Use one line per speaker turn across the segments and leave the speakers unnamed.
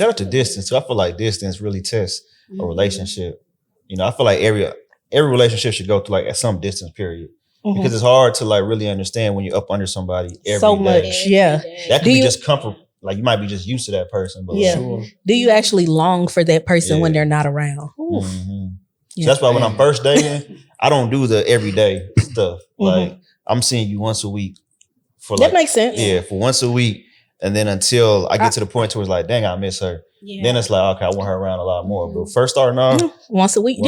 shout out to distance. So I feel like distance really tests a relationship. You know, I feel like every relationship should go through like at some distance period. Because it's hard to like really understand when you're up under somebody every
so
day.
much, yeah.
That could be just comfort. Like you might be just used to that person, but
do you actually long for that person when they're not around?
So that's why when I'm first dating, I don't do the everyday stuff. Like I'm seeing you once a week for like,
that makes sense.
Yeah, for once a week, and then until I get to the point where it's like, dang, I miss her. Yeah. Then it's like, okay, I want her around a lot more. But first starting off,
once a week.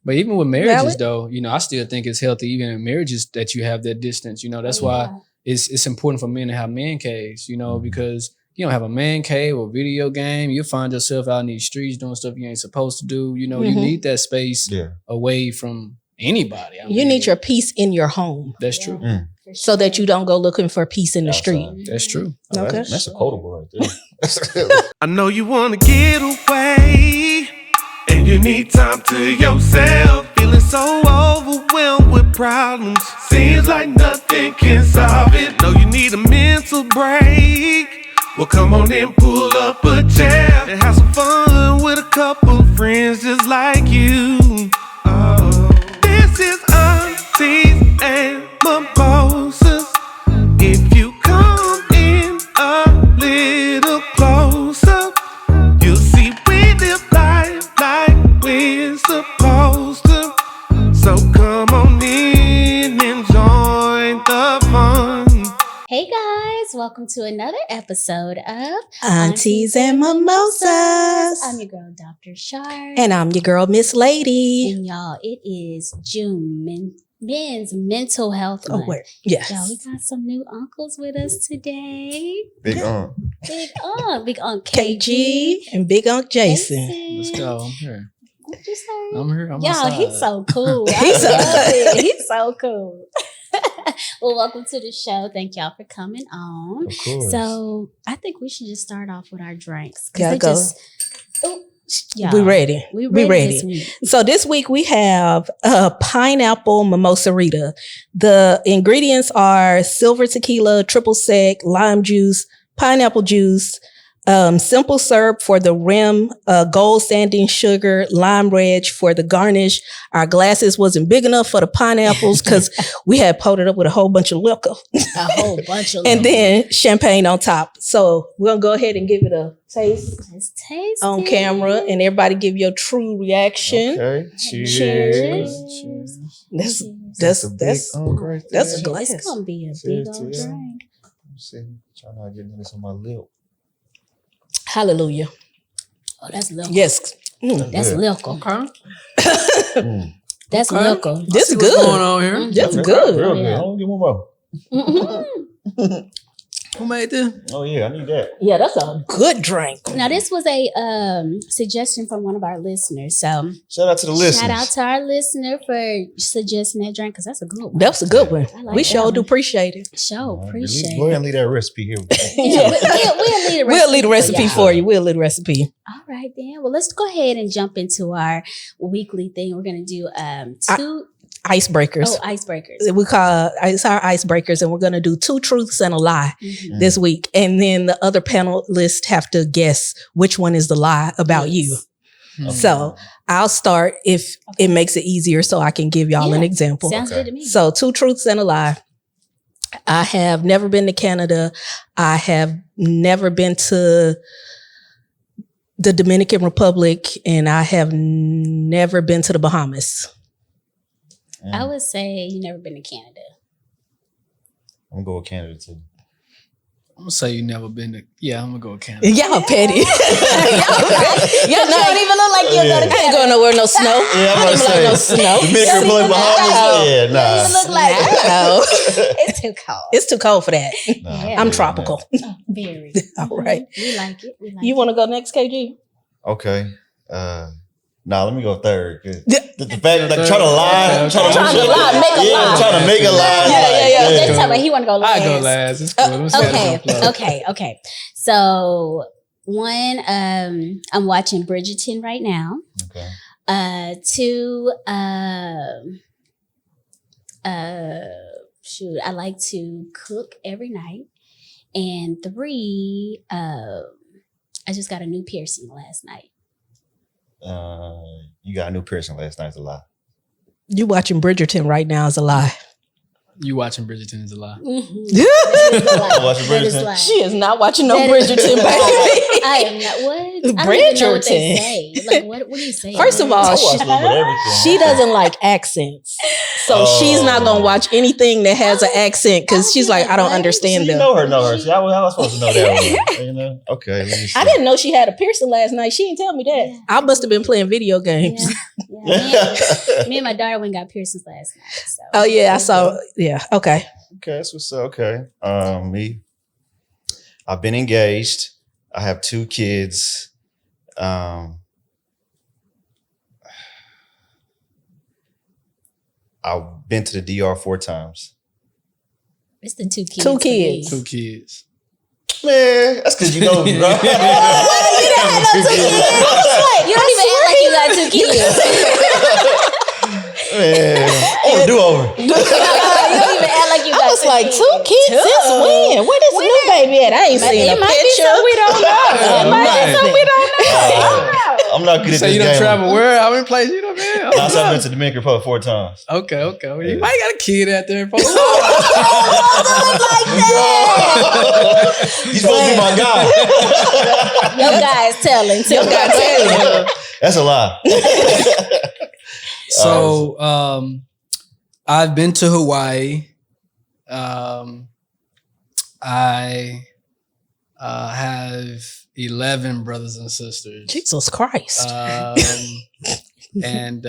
But even with marriages, though, you know, I still think it's healthy, even in marriages, that you have that distance. You know, that's why it's important for men to have man caves. You know, because you don't have a man cave or video game, you'll find yourself out in these streets doing stuff you ain't supposed to do. You know, you need that space away from anybody.
You need your peace in your home.
That's true.
So that you don't go looking for peace in the street.
That's true.
Okay. That's a quotable right there.
I know you want to get away, and you need time to yourself. Feeling so overwhelmed with problems, seems like nothing can solve it. Know you need a mental break. Well, come on and pull up a chair and have some fun with a couple friends just like you. Oh, this is Aunties and Mimosas. If you come in a little closer, you'll see we live life like we're supposed to. So come on in and join the fun.
Hey guys, welcome to another episode of
Aunties and Mimosas.
I'm your girl, Dr. Shar.
And I'm your girl, Miss Lady.
And y'all, it is June, Men's Mental Health Month.
Yes.
Y'all, we got some new uncles with us today.
Big Unc.
Big Unc
KG and Big Unc Jason.
Let's go. I'm here.
What you say?
I'm here.
Y'all, he's so cool. He's so cool. Well, welcome to the show. Thank y'all for coming on.
Of course.
So I think we should just start off with our drinks.
Yeah, go.
Yeah,
we ready.
We ready.
So this week we have a pineapple mimosa-rita. The ingredients are silver tequila, triple sec, lime juice, pineapple juice, simple syrup for the rim, gold sanding sugar, lime reg for the garnish. Our glasses wasn't big enough for the pineapples because we had poured it up with a whole bunch of liquor. And then champagne on top. So we're going to go ahead and give it a taste.
Let's taste
on camera, and everybody give your true reaction.
Okay.
Cheers. That's a glass.
It's going to be a big old drink.
I'm trying not to get this on my lip.
Hallelujah.
Oh, that's liquor.
Yes.
That's liquor.
Okay.
That's liquor.
This is good.
What's going on here?
This is good.
Real good. I don't get one more.
Who made this?
Oh yeah, I need that.
Yeah, that's a good drink.
Now, this was a suggestion from one of our listeners. So
shout out to the listeners.
Shout out to our listener for suggesting that drink because that's a good one.
That's a good one.
Like
we sure do appreciate it.
Appreciate it.
Go ahead and leave that recipe here.
We'll
leave the recipe for you. We'll leave the recipe.
All right, then. Well, let's go ahead and jump into our weekly thing. We're going to do two
icebreakers.
Oh, icebreakers.
It's our icebreakers, and we're going to do 2 truths and a lie this week. And then the other panelists have to guess which one is the lie about you. Okay. So I'll start if it makes it easier so I can give y'all an example.
Sounds good to me.
So 2 truths and a lie. I have never been to Canada. I have never been to the Dominican Republic, and I have never been to the Bahamas.
I would say you never been to Canada.
I'm gonna go with Canada too.
I'm gonna say you never been to. Yeah, I'm gonna go with Canada.
Y'all petty.
You don't even look like you're going to Canada.
I ain't going nowhere no snow.
Yeah, I'm about to say
no snow.
Dominican Republic, Bahamas. Yeah, nah.
You look like it's too cold.
It's too cold for that.
Nah,
Yeah.
I'm tropical.
Very.
All right.
We like it.
You want to go next, KG?
Okay. Let me go third. The fact that like trying to lie, trying to make a lie.
Yeah.
Just tell me he want to go last.
I go last. It's cool.
Okay. So one, I'm watching Bridgerton right now.
Okay.
2, I like to cook every night. And 3, I just got a new piercing last night.
You got a new piercing last night's a lie.
You watching Bridgerton right now is a lie.
You watching Bridgerton is a lie.
I'm watching Bridgerton.
She is not watching no Bridgerton, baby.
I am not. What? I don't even know what they
Bridgerton.
say. Like, what do you say?
First of all,
I watch a little bit of everything.
she doesn't like accents. So she's not going to watch anything that has an accent because she's like, I don't understand
You
them.
know her. See, how was I supposed to know that one? You know? Okay, let me see.
I didn't know she had a piercing last night. She didn't tell me that.
Yeah.
I must have been playing video games.
Yeah. Me and my daughter went and got piercings last night. So.
Oh, yeah. I saw. Yeah. Okay.
Okay, that's what's up. Okay. Me. I've been engaged. I have 2 kids. I've been to the DR 4 times.
It's the 2 kids.
2 kids.
2 kids.
Man, that's because you know me, bro.
You don't even act like you got 2 kids.
Man, on the do-over.
You don't even act like you got
I was like, 2 kids since when? Where this new baby at? I ain't seen a picture.
We don't know.
It might be something
we don't know.
I'm not good at
So
this
you don't
game.
travel where? How many places you done been?
I've been to Dominican Republic 4 times.
Okay. Well, you might got a kid out there. Folks.
He's supposed to be my guy.
Your guy's telling.
Your guy telling.
That's a lie.
So I've been to Hawaii. I have 11 brothers and sisters.
Jesus Christ.
And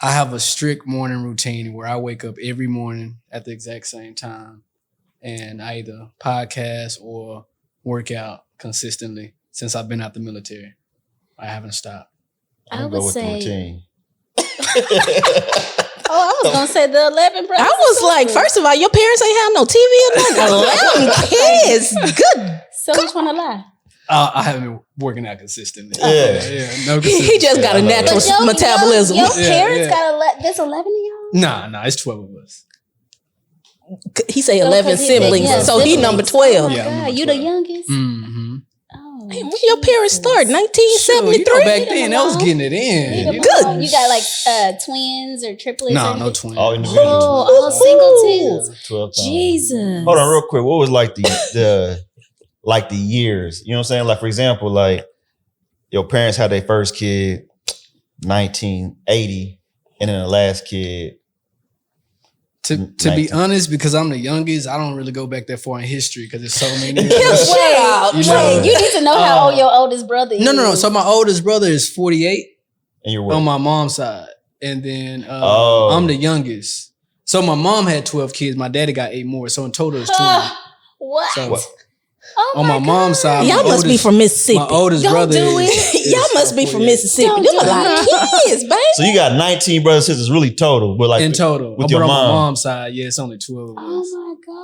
I have a strict morning routine where I wake up every morning at the exact same time and I either podcast or work out consistently since I've been out the military. I haven't stopped.
I
I'll
would
go with the
say.
routine.
I was gonna say the 11 brothers.
I was like, first of all, your parents ain't have no TV or nothing. 11 kids. Good.
So which one a lie?
I haven't been working out consistently.
Yeah.
No
He
consistency.
just got a
Yeah, I know
natural
that.
metabolism.
Your
Yeah,
parents
yeah.
got there's 11 of y'all.
Nah, it's 12 of us.
He say
So,
11
'cause he said,
siblings,
yeah,
so he
siblings.
number
Oh
12.
my
Yeah, I'm
God,
number
you the
12.
youngest?
Mm-hmm.
Oh,
Man, when your parents start?
Sure,
1973?
you know, back then, that was getting it in.
You
Good.
You got like twins or triplets? or
No
anything?
twins.
All individuals.
Oh, all single too.
12 times.
Jesus.
Hold on real quick. What was like the years? You know what I'm saying? Like, for example, like your parents had their first kid 1980 and then the last kid.
To be
19.
honest, because I'm the youngest, I don't really go back that far in history because there's so many.
Wait,
You know.
you need to know how old your oldest brother is.
No. So my oldest brother is 48
And you're what?
on my mom's side. And then
Oh.
I'm the youngest. So my mom had 12 kids. My daddy got 8 more. So in total it's 20.
What?
So
Oh
on my mom's side,
Y'all must be from Mississippi.
my oldest
Don't
brother
do
is,
it.
Y'all must be from
48.
Mississippi.
Don't
Them a
do
lot of kids, baby.
So you got 19 brothers and sisters, really total, but like
In total.
with
But
your
on my
mom.
mom's side, yeah, it's only 12 of us.
Oh my God.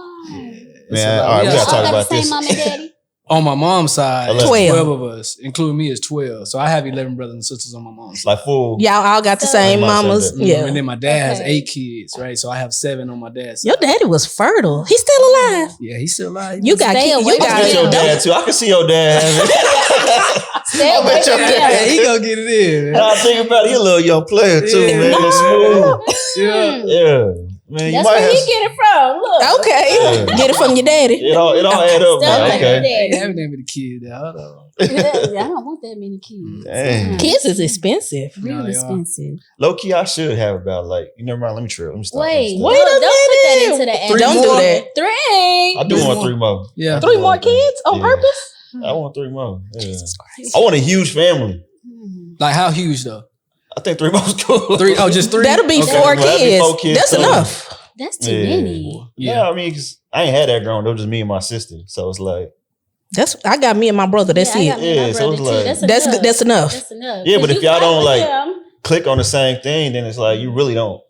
It's
Man,
a lot.
all right, we
Yeah,
gotta
Y'all
talk
got
about
the same
this.
mom and daddy?
on my mom's side,
11.
12 of us, including me, is 12. So I have 11 brothers and sisters on my mom's side.
Like full.
Y'all all got the
So-
same
My mom said
mamas.
that.
Yeah.
And then my dad has
Okay.
8 kids, right? So I have 7 on my dad's side.
Your daddy was fertile. He's still alive.
Yeah, he's still alive.
You got
Stay
kids.
away
You
from
I
got
bet your
him.
dad too. I can see your dad having it.
Stay
I
away
bet your
from
dad.
Yeah,
him.
he gonna get it in.
Now I think about it, he a little young player too,
Yeah.
man. He's smooth.
Yeah.
Yeah. Man, you
That's
might
where
have
he get it from. Look.
Okay.
Yeah.
Get it from your daddy.
it all add up,
Stuff
man.
like
Okay.
that.
Ain't having that many kids there. Hold on.
I don't want that many kids.
Dang.
Kids is expensive.
No,
Real
they are.
expensive.
Low key, I should have about like, you never mind, let me trip. Let me stop.
Wait,
Wait a
don't put that
minute.
into the
Three
Don't do
more?
that.
3.
I do want 3 more.
Yeah.
3 more kids on
Yeah.
purpose?
I want 3 more. Yeah.
Jesus Christ.
I want a huge family.
Like how huge though?
I think 3 more is cool.
3? Oh, just 3?
That'll be
Okay.
4
Well, that'd be
kids.
4 kids
That's
total.
enough.
That's too
Yeah.
many.
Yeah, I mean, 'cause I ain't had that growing. It was just me and my sister. So it's like,
I got me and my brother. That's
I
it.
got me and my
Yeah, so
brother
it's
too.
like-
That's
enough.
that's enough.
That's enough.
Yeah, but
'Cause
if
you
y'all
fight
don't,
with
like-
him.
click on the same thing, then it's like, you really don't.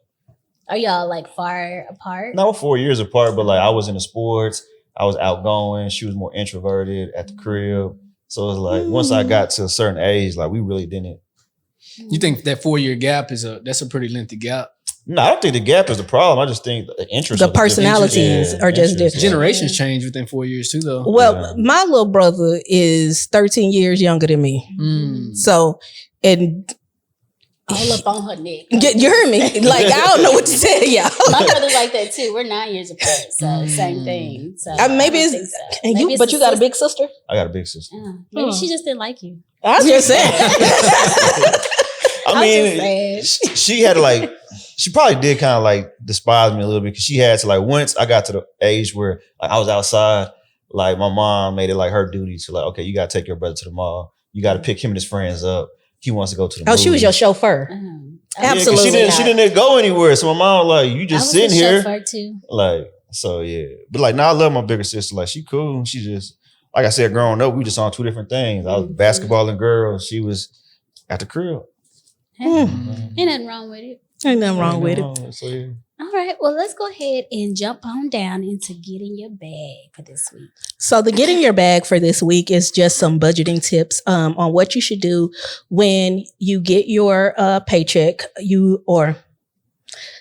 Are y'all like far apart?
Now we're 4 years apart, but like I was into sports. I was outgoing. She was more introverted at the crib. So it's like, once I got to a certain age, like we really didn't.
You think that 4-year gap that's a pretty lengthy gap?
No, I don't think the gap is the problem. I just think the interest,
The personalities are just different.
Generations change within 4 years too, though.
Well, my little brother is 13 years younger than me. So, and
all up on her neck.
you heard me? Like, I don't know what to tell y'all.
My brother's like that too. We're 9 years apart, so same thing. So
maybe
I
it's,
don't think so.
and
Maybe
you,
it's
but you got a
sister.
big sister?
I got a big sister.
Maybe she just didn't like you.
I was just saying.
I mean, she had to like, she probably did kind of like despise me a little bit because she had to like, once I got to the age where like I was outside, like my mom made it like her duty to like, okay, you got to take your brother to the mall. You got to pick him and his friends up. He wants to go to the movies.
She was your chauffeur. Absolutely.
Yeah, she didn't go anywhere. So my mom was like, you just sitting here.
Too.
Like, so yeah. But like, now I love my bigger sister. Like, she cool. She just, like I said, growing up, we just on two different things. I was basketball and girls. She was at the crib.
Ain't nothing wrong with it.
Ain't nothing wrong with it.
So, yeah.
All right. Well, let's go ahead and jump on down into getting your bag for this week.
So the getting your bag for this week is just some budgeting tips on what you should do when you get your paycheck. Or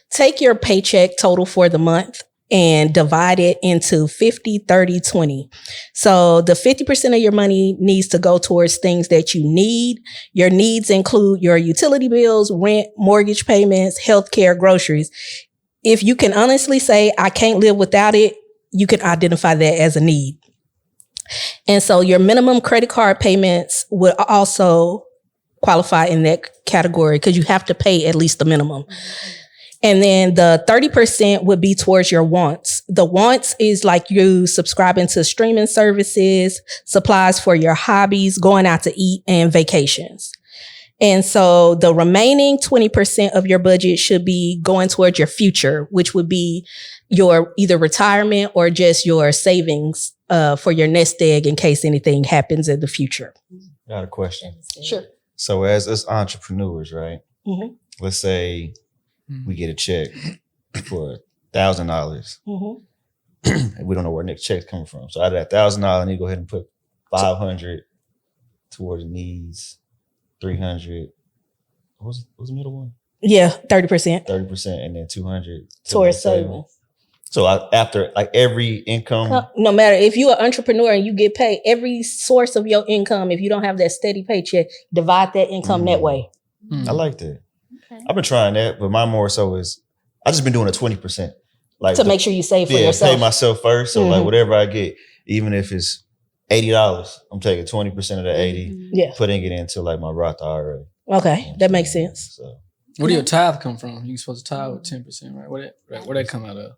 take your paycheck total for the month and divide it into 50, 30, 20. So the 50% of your money needs to go towards things that you need. Your needs include your utility bills, rent, mortgage payments, healthcare, groceries. If you can honestly say, I can't live without it, you can identify that as a need. And so your minimum credit card payments would also qualify in that category because you have to pay at least the minimum. And then the 30% would be towards your wants. The wants is like you subscribing to streaming services, supplies for your hobbies, going out to eat, and vacations. And so the remaining 20% of your budget should be going towards your future, which would be your either retirement or just your savings for your nest egg in case anything happens in the future.
Got a question.
Sure.
So as us entrepreneurs, right?
Mm-hmm.
Let's say we get a check for $1,000.
Mm-hmm.
And we don't know where next check's coming from. So out of that $1,000, I need to go ahead and put $500 towards needs, $300. What was the middle one?
Yeah, 30%.
30%, and then $200
Towards savings.
So after like every income,
no matter if you're an entrepreneur and you get paid, every source of your income, if you don't have that steady paycheck, divide that income that way.
I like that. Okay. I've been trying that, but mine more so is I just been doing a 20%, like
to make sure you save for yourself.
Pay myself first. So like whatever I get, even if it's $80, I'm taking 20% of the 80, putting it into like my Roth IRA.
Okay, that makes sense.
So, where do your tithe come from? You supposed to tithe with 10%, right? Where that come out of?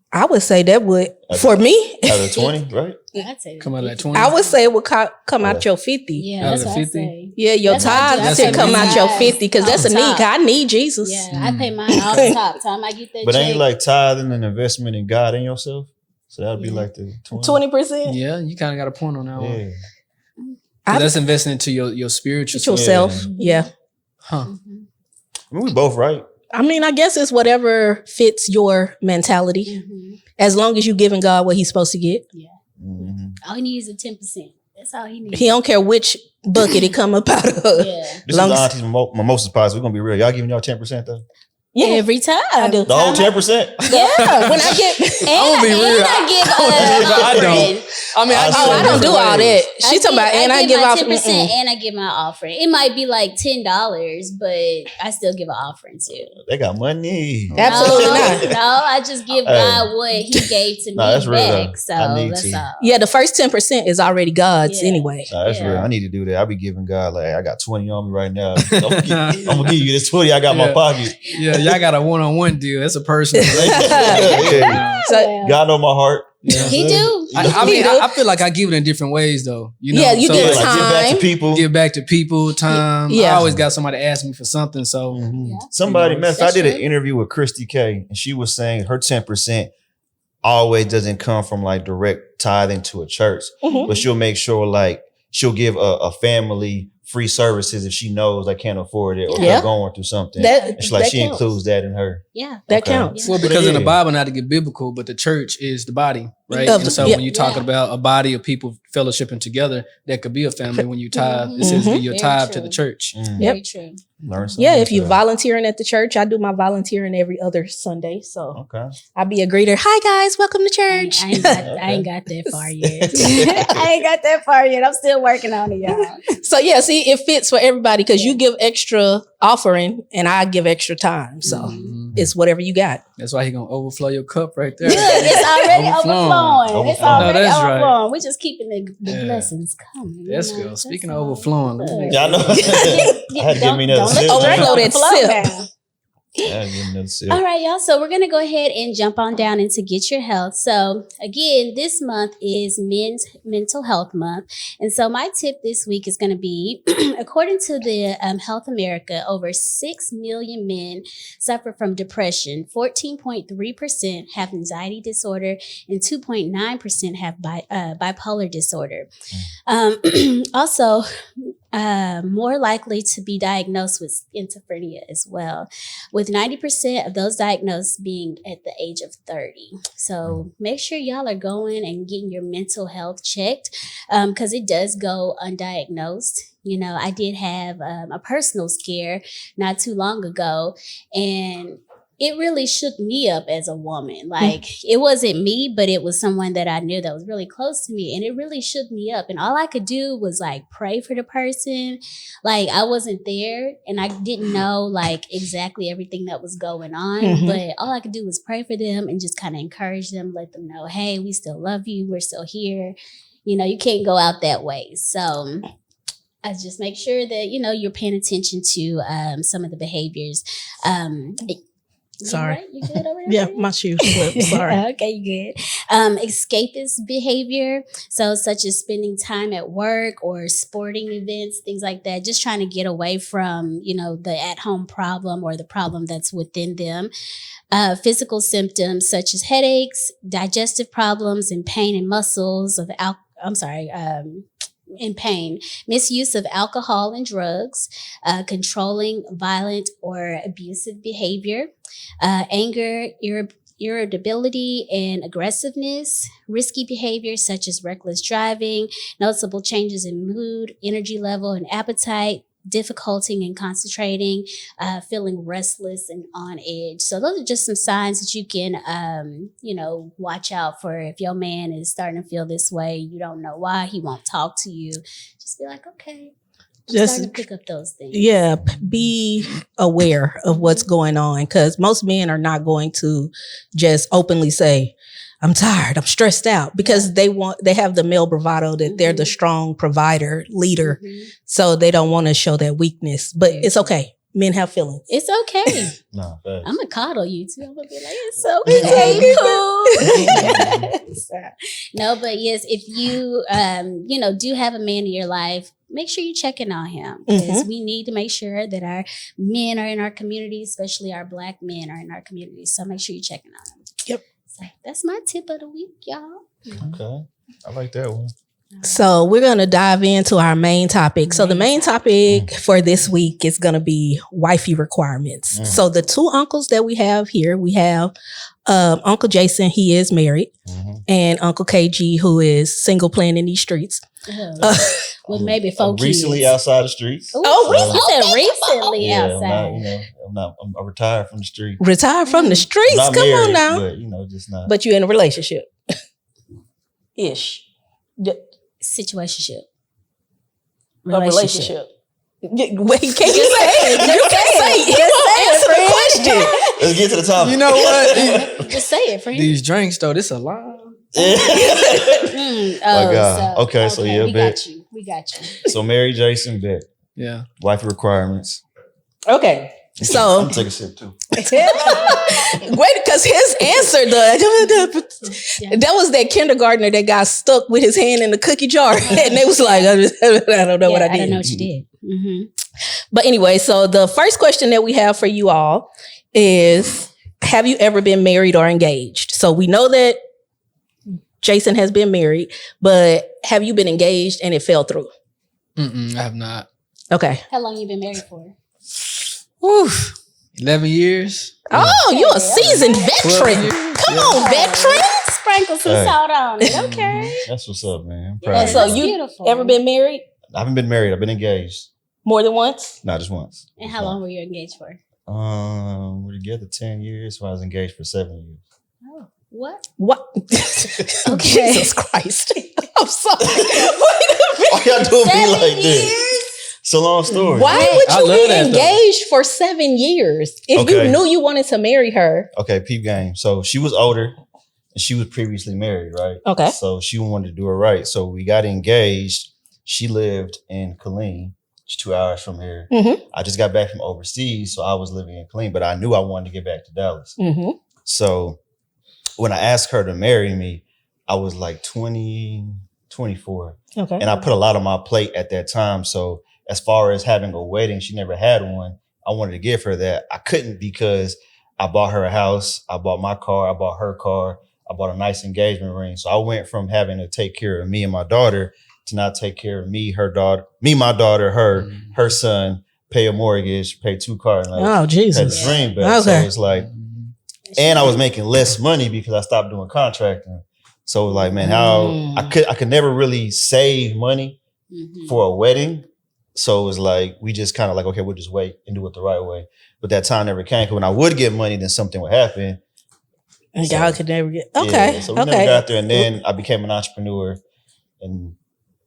I would say that would, for me.
Out of 20, right?
I'd say
come out of that 20.
I would say it would come out your 50.
Yeah, that's what I say.
Yeah, your tithe should come out your 50 because that's a need. I need Jesus.
Yeah, I pay mine off the top. Time I get that
but
check.
ain't like tithing an investment in God and yourself? So that would be like the
20%.
Yeah, you kind of got a point on that one.
Yeah.
That's investing into your spiritual
self. Yeah.
Huh.
I mean, we both right.
I mean, I guess it's whatever fits your mentality. As long as you giving God what he's supposed to get. Yeah.
All he needs is 10%. That's all he needs.
He don't care which bucket it come up out of.
Yeah.
This is the Aunties Mimosas podcast. We're going to be real. Y'all giving y'all 10% though?
Yeah,
every time.
I do.
The whole 10%?
Yeah. When I get,
I'll be real. I don't. I mean,
I don't do all that. She talking about, and I give out
10% and I give my offering. It might be like $10, but I still give an offering too.
They got money.
Absolutely not.
No, I just give God what he gave to me
that's
back.
real,
so
that's
all.
Yeah, the first 10% is already God's anyway.
That's real. I need to do that. I'll be giving God like, I got 20 on me right now. I'm gonna give you this 20 I got in my pocket.
Yeah, y'all got a one-on-one deal. That's a personal relationship.
So,
God know my heart.
You know? He do.
I feel like I give it in different ways though. You know?
Yeah, you give time.
Like, give back to people.
Give back to people, time.
Yeah.
I always got somebody ask me for something. So
somebody, I did an interview with Christy K, and she was saying her 10% always doesn't come from like direct tithing to a church, but she'll make sure like she'll give a family free services if she knows they can't afford it or they're going through something. It's like she includes that in her.
Yeah,
that counts.
Well, because in the Bible, not to get biblical, but the church is the body. right? And so when you're talking about a body of people fellowshipping together, that could be a family when you tithe. It says be your tithe to the church.
Very true.
Learn something.
Yeah, if you're volunteering at the church, I do my volunteering every other Sunday. So I'll be a greeter. Hi guys, welcome to church.
I ain't got that far yet. I ain't got that far yet. I'm still working on it, y'all.
So yeah, see, it fits for everybody because you give extra offering and I give extra time. So it's whatever you got.
That's why he's gonna overflow your cup right there.
Look, it's already overflowing. It's already overflowing.
Right.
We're just keeping the blessings coming.
That's good. Speaking of overflowing,
yeah, I know. I had to give me another sip.
Overflow that sip.
All right, y'all. So we're going to go ahead and jump on down into Get Your Health. So again, this month is Men's Mental Health Month. And so my tip this week is going to be, according to the Health America, over 6 million men suffer from depression. 14.3% have anxiety disorder and 2.9% have bipolar disorder. Also, more likely to be diagnosed with schizophrenia as well, with 90% of those diagnosed being at the age of 30. So make sure y'all are going and getting your mental health checked because it does go undiagnosed. You know, I did have a personal scare not too long ago, and it really shook me up as a woman. Like, it wasn't me, but it was someone that I knew that was really close to me. And it really shook me up. And all I could do was like pray for the person. Like, I wasn't there and I didn't know like exactly everything that was going on. But all I could do was pray for them and just kind of encourage them, let them know, hey, we still love you. We're still here. You know, you can't go out that way. So I just make sure that, you know, you're paying attention to some of the behaviors.
Sorry.
Right? You good over there?
Yeah, my shoes slipped. Sorry.
Okay, you good. Escapist behavior. So such as spending time at work or sporting events, things like that. Just trying to get away from, you know, the at-home problem or the problem that's within them. Physical symptoms such as headaches, digestive problems, and pain in muscles of in pain, misuse of alcohol and drugs, controlling violent or abusive behavior, anger, irritability and aggressiveness, risky behaviors such as reckless driving, noticeable changes in mood, energy level, and appetite, difficulty in concentrating, feeling restless and on edge. So those are just some signs that you can, you know, watch out for. If your man is starting to feel this way, you don't know why, he won't talk to you, just be like, okay, just to pick up those things.
Yeah, be aware of what's going on because most men are not going to just openly say, I'm tired, I'm stressed out, because they have the male bravado that they're the strong provider, leader. So they don't want to show that weakness, but it's okay. Men have feelings.
It's okay.
No,
I'm going to coddle you too. I'm going to be like, it's okay, cool. No, but yes, if you, you know, do have a man in your life, make sure you're checking on him because we need to make sure that our men are in our community, especially our Black men are in our community. So make sure you're checking on them.
Yep.
So that's my tip of the week, y'all.
Okay. I like that one.
So we're going to dive into our main topic. So the main topic for this week is going to be wifey requirements. So the two uncles that we have here, we have Uncle Jason, he is married, and Uncle KG, who is single playing in these streets.
With maybe 4 kids.
Recently outside the streets.
You said recently outside.
I'm retired from the street.
Retired from the streets?
Not
Come
married,
on now.
But, you know, just not.
But you're in a relationship. Ish.
Situationship.
A relationship. Wait, can you say it? Just say it. Answer the question.
Let's get to the topic.
You know what?
Just say it, friend.
These drinks, though, this a lie.
My God. Okay, so yeah,
we got you.
So Mary Jason Bet.
Yeah.
Wifey Requirements.
Okay. So
I'm take a sip too.
wait, because his answer, that was that kindergartner that got stuck with his hand in the cookie jar, and they was like, I don't know what I did.
I don't know what you did.
But anyway, so the first question that we have for you all is, have you ever been married or engaged? So we know that Jason has been married, but have you been engaged and it fell through?
I have not.
Okay.
How long you been married for?
11 years.
Oh, you're a seasoned veteran. Come on, veteran.
sprinkle some salt on it. Okay.
That's what's up, man.
And so you
beautiful.
ever been married?
I haven't been married. I've been engaged.
More than once?
No, just once.
And how long were you engaged for?
We're together 10 years. So I was engaged for 7 years.
Oh, what?
Okay. Jesus Christ. I'm sorry.
Why y'all doing me like this? It's a long story.
Why would you be engaged for 7 years if you knew you wanted to marry her?
Okay, peep game. So she was older and she was previously married, right?
Okay.
So she wanted to do it right. So we got engaged. She lived in Killeen. It's 2 hours from here.
Mm-hmm.
I just got back from overseas, so I was living in Killeen, but I knew I wanted to get back to Dallas.
Mm-hmm.
So when I asked her to marry me, I was like 24.
Okay.
And I put a lot on my plate at that time. So as far as having a wedding, she never had one. I wanted to give her that. I couldn't because I bought her a house. I bought my car. I bought her car. I bought a nice engagement ring. So I went from having to take care of me and my daughter to not take care of me, her daughter, me, my daughter, her son, pay a mortgage, pay 2 cars. Like,
oh, Jesus.
had the dream back.
Okay.
So it's like, and I was making less money because I stopped doing contracting. So it was like, man, how I could never really save money for a wedding. So it was like, we just kind of like, okay, we'll just wait and do it the right way. But that time never came. Because when I would get money, then something would happen.
And y'all could never get, okay.
Yeah, so we never got there. And then I became an entrepreneur and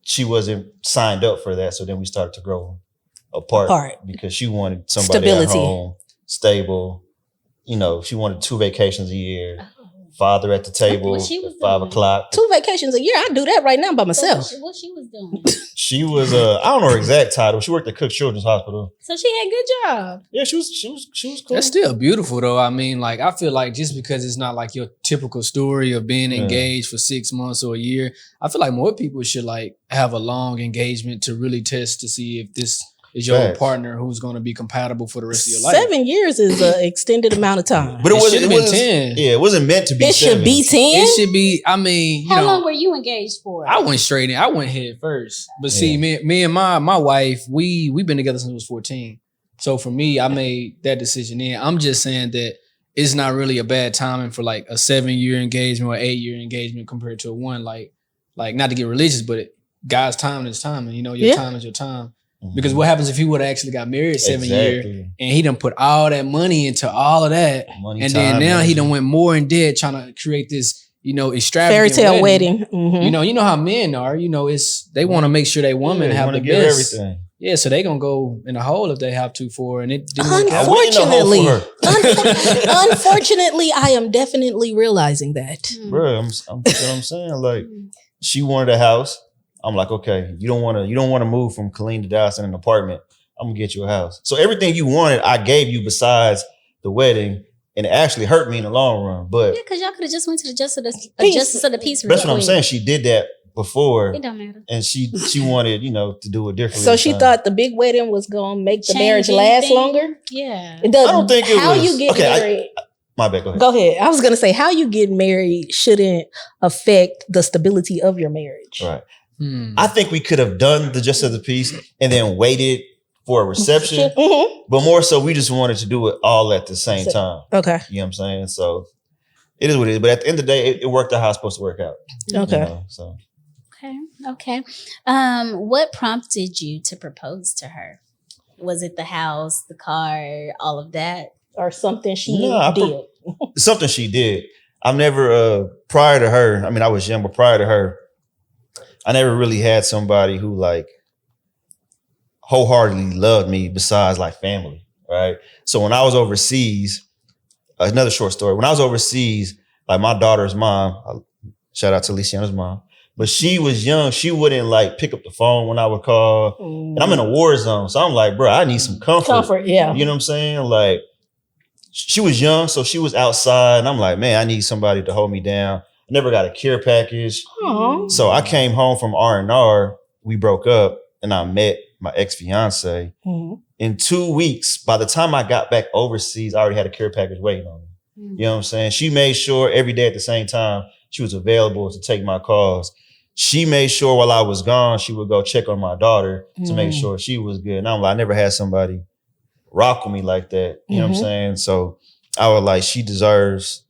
she wasn't signed up for that. So then we started to grow apart. Because she wanted somebody at home, stable. You know, she wanted 2 vacations a year. Father at the table at 5 o'clock.
2 vacations a year. I do that right now by myself.
What she was doing?
She was I don't know her exact title. She worked at Cook Children's Hospital.
So she had a good job.
Yeah, she was cool.
That's still beautiful though. I mean, like I feel like just because it's not like your typical story of being engaged for 6 months or a year, I feel like more people should like have a long engagement to really test to see if this is your partner who's going to be compatible for the rest of your life.
7 years is an extended amount of time.
But it
should have been 10.
Yeah, it wasn't meant to be.
It
7.
should be 10.
It should be. I mean,
how long were you engaged for?
I went straight in. I went head first. But see, me and my wife, we've been together since we was 14. So for me, I made that decision then. I'm just saying that it's not really a bad timing for like a 7-year engagement or 8-year engagement compared to a 1. Like not to get religious, but God's time is time, and your time is your time. Because what happens if he would have actually got married 7 years and he done put all that money into all of that, then now he done went more in debt trying to create this, extravagant
fairy tale wedding.
Mm-hmm. You know how men are. They want to make sure they woman have the best.
Everything.
Yeah, so they gonna go in a hole if they have to for, and it didn't
unfortunately, unfortunately, I am definitely realizing that.
Bro, I'm saying, like, she wanted a house. I'm like, okay, you don't want to move from Killeen to Dallas in an apartment. I'm gonna get you a house. So everything you wanted, I gave you besides the wedding, and it actually hurt me in the long run. But
yeah, because y'all could have just went to the justice of the peace.
That's what I'm saying. She did that before.
It don't matter.
And she wanted, to do it differently.
So she thought the big wedding was gonna make the marriage last longer.
Yeah,
I don't think it was.
How you get married?
My bad. Go ahead.
Go ahead. I was gonna say how you get married shouldn't affect the stability of your marriage.
Right. I think we could have done the justice of the peace and then waited for a reception, but more so we just wanted to do it all at the same time.
Okay.
You know what I'm saying? So it is what it is. But at the end of the day, it worked out how it's supposed to work out.
Okay.
So.
Okay. What prompted you to propose to her? Was it the house, the car, all of that?
Or something she did?
Something she did. I've never, prior to her, I mean, I was young, but prior to her, I never really had somebody who like wholeheartedly loved me besides like family, right? So when I was overseas, another short story. When I was overseas, like my daughter's mom, shout out to Lisiana's mom, but she was young. She wouldn't like pick up the phone when I would call. And I'm in a war zone. So I'm like, bro, I need some comfort.
Yeah.
You know what I'm saying? Like she was young, so she was outside. And I'm like, man, I need somebody to hold me down. Never got a care package.
Aww.
So I came home from R&R. We broke up and I met my ex-fiance. In 2 weeks, by the time I got back overseas, I already had a care package waiting on me. You know what I'm saying? She made sure every day at the same time she was available to take my calls. She made sure while I was gone, she would go check on my daughter to make sure she was good. And I'm like, I never had somebody rock with me like that. You know what I'm saying? So I was like, she deserves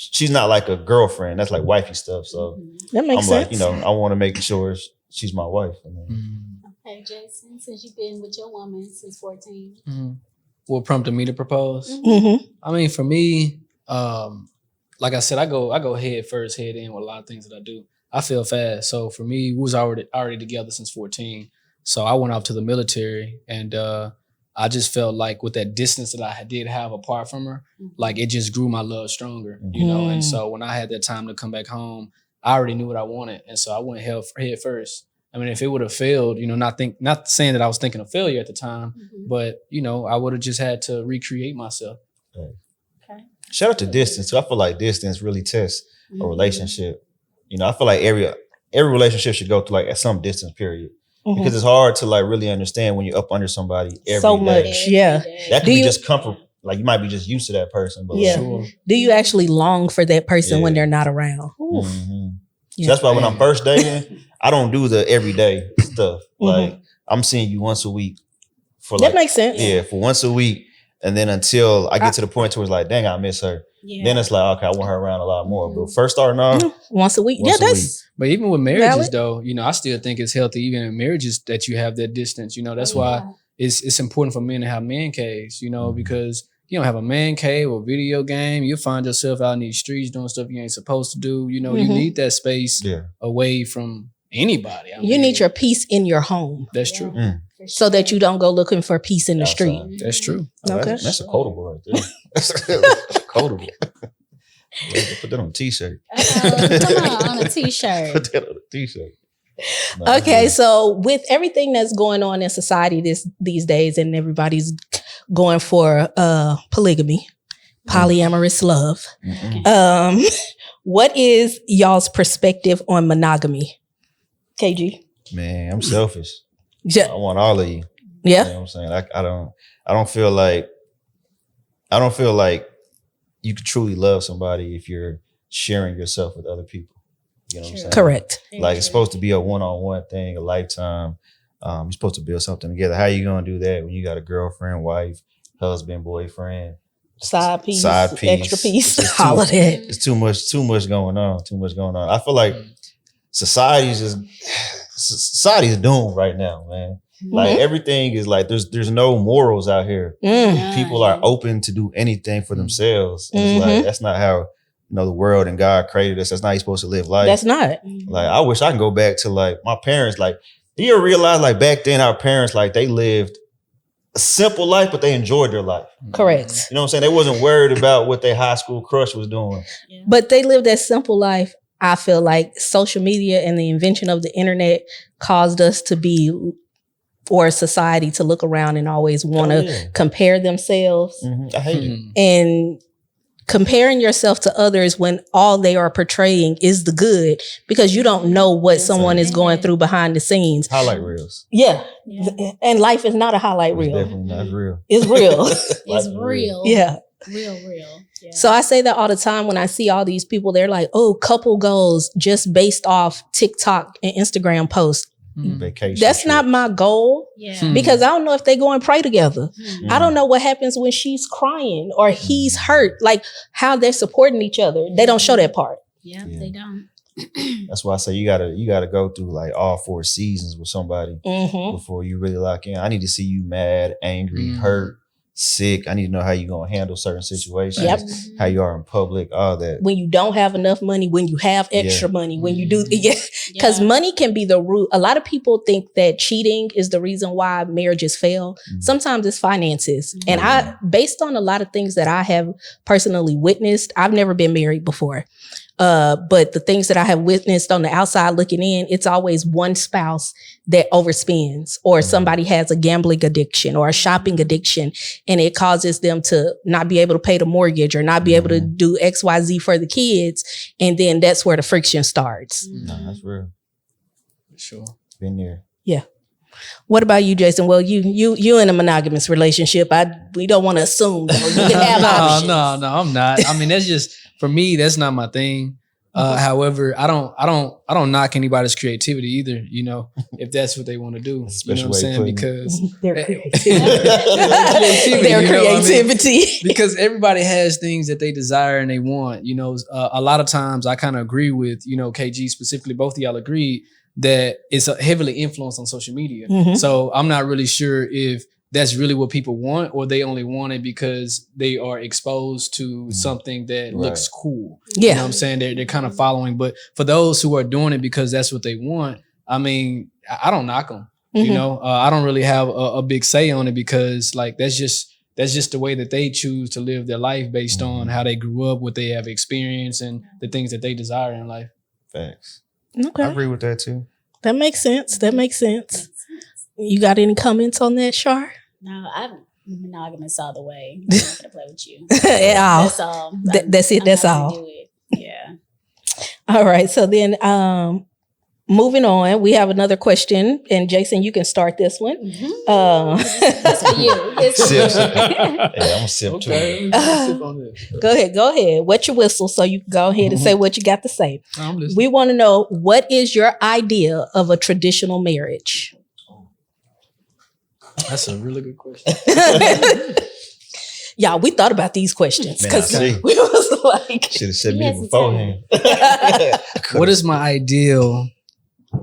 she's not like a girlfriend. That's like wifey stuff. So
that makes
I'm
sense.
like, you know, I want to make sure she's my wife.
Okay, Jason, since you've been with your woman since 14.
What prompted me to propose?
Mm-hmm.
I mean, for me, like I said, I go head in with a lot of things that I do. I feel fast. So for me, we was already together since 14. So I went off to the military, and I just felt like with that distance that I did have apart from her, like it just grew my love stronger, you know? And so when I had that time to come back home, I already knew what I wanted. And so I went head first. I mean, if it would have failed, you know, not saying that I was thinking of failure at the time, but, you know, I would have just had to recreate myself.
Okay.
Shout out to distance. I feel like distance really tests a relationship. You know, I feel like every relationship should go through like at some distance period. Because it's hard to like really understand when you're up under somebody every
so
day.
much, yeah.
That could be just comfort. Like you might be just used to that person, but
yeah. Do you actually long for that person when they're not around?
So that's why when I'm first dating, I don't do the everyday stuff. Like I'm seeing you once a week for like,
that makes sense.
Yeah, for once a week, and then until I get to the point where it's like, dang, I miss her. Yeah. Then it's like, okay, I want her around a lot more. But first starting off,
once a week. But
even with marriages though, you know, I still think it's healthy even in marriages that you have that distance. You know, that's why it's important for men to have man caves, you know, because you don't have a man cave or video game, you'll find yourself out in these streets doing stuff you ain't supposed to do. You know, you need that space away from anybody.
You need your peace in your home.
That's true.
So that you don't go looking for peace in the street.
That's true.
Okay. That's a quotable right there. That's quotable. Put that on a t-shirt.
Come on a t-shirt.
Put that on a t-shirt.
No, okay, so with everything that's going on in society these days, and everybody's going for polygamy, polyamorous love, what is y'all's perspective on monogamy? KG?
Man, I'm selfish.
Yeah.
I want all of you.
Yeah.
You know what I'm saying? I don't feel like you can truly love somebody if you're sharing yourself with other people. You know what I'm saying?
Correct.
Like it's supposed to be a one-on-one thing, a lifetime. You're supposed to build something together. How you gonna do that when you got a girlfriend, wife, husband, boyfriend,
side piece, extra piece, all of that?
It's too much going on. I feel like society's doomed right now, man. Like everything is like there's no morals out here. People are open to do anything for themselves. And it's like that's not how the world and God created us. That's not how you're supposed to live life.
That's not.
Like I wish I can go back to like my parents. Like do you realize like back then our parents like they lived a simple life, but they enjoyed their life.
Correct.
You know what I'm saying? They wasn't worried about what their high school crush was doing.
Yeah. But they lived that simple life. I feel like social media and the invention of the internet caused us to be, or society to look around and always want to compare themselves.
I hate it.
And comparing yourself to others when all they are portraying is the good, because you don't know what someone is going through behind the scenes.
Highlight reels.
Yeah. And life is not a highlight reel.
It's definitely not real.
It's real.
It's real.
Yeah.
Real. Yeah.
So I say that all the time when I see all these people, they're like, oh, couple goals just based off TikTok and Instagram posts.
Vacation.
That's not my goal.
Yeah.
Because I don't know if they go and pray together. I don't know what happens when she's crying or he's hurt, like how they're supporting each other. They don't show that part.
Yeah. They don't.
That's why I say you gotta go through like all 4 seasons with somebody before you really lock in. I need to see you mad, angry, hurt, sick. I need to know how you're gonna handle certain situations, how you are in public, all that.
When you don't have enough money, when you have extra money, when you do, because money can be the root. A lot of people think that cheating is the reason why marriages fail. Sometimes it's finances. And based on a lot of things that I have personally witnessed, I've never been married before. But the things that I have witnessed on the outside looking in, it's always one spouse that overspends, or somebody has a gambling addiction or a shopping addiction, and it causes them to not be able to pay the mortgage or not be able to do XYZ for the kids. And then that's where the friction starts.
No, that's real.
For sure.
Been there.
Yeah. What about you, Jason? Well, you in a monogamous relationship. We don't want to assume though. You can have options.
No, I'm not. I mean, that's just, for me, that's not my thing. However, I don't knock anybody's creativity either, you know, if that's what they want to do. You know what I'm saying? Because
their creativity.
Because everybody has things that they desire and they want. You know, a lot of times I kind of agree with, you know, KG specifically, both of y'all agreed that it's heavily influenced on social media. So I'm not really sure if that's really what people want, or they only want it because they are exposed to something that looks cool.
Yeah.
You know what I'm saying? They're kind of following. But for those who are doing it because that's what they want, I mean, I don't knock them. You know, I don't really have a big say on it, because like that's just the way that they choose to live their life based on how they grew up, what they have experienced, and the things that they desire in life.
Facts.
Okay.
I agree with that too.
That makes sense. You got any comments on that, Shar?
No, I'm monogamous all the way. I'm not gonna play with you. That's all.
That's it. That's all.
Yeah.
All right. So then, moving on, we have another question, and Jason, you can start this one.
That's for you. It's for you.
Yeah, I'm a sip too.
Go ahead. Wet your whistle so you can go ahead and say what you got to say.
I'm listening.
We want to know, what is your idea of a traditional marriage?
That's a really good question.
Y'all, we thought about these questions because
Man,
we was like,
should have said me beforehand.
What is my ideal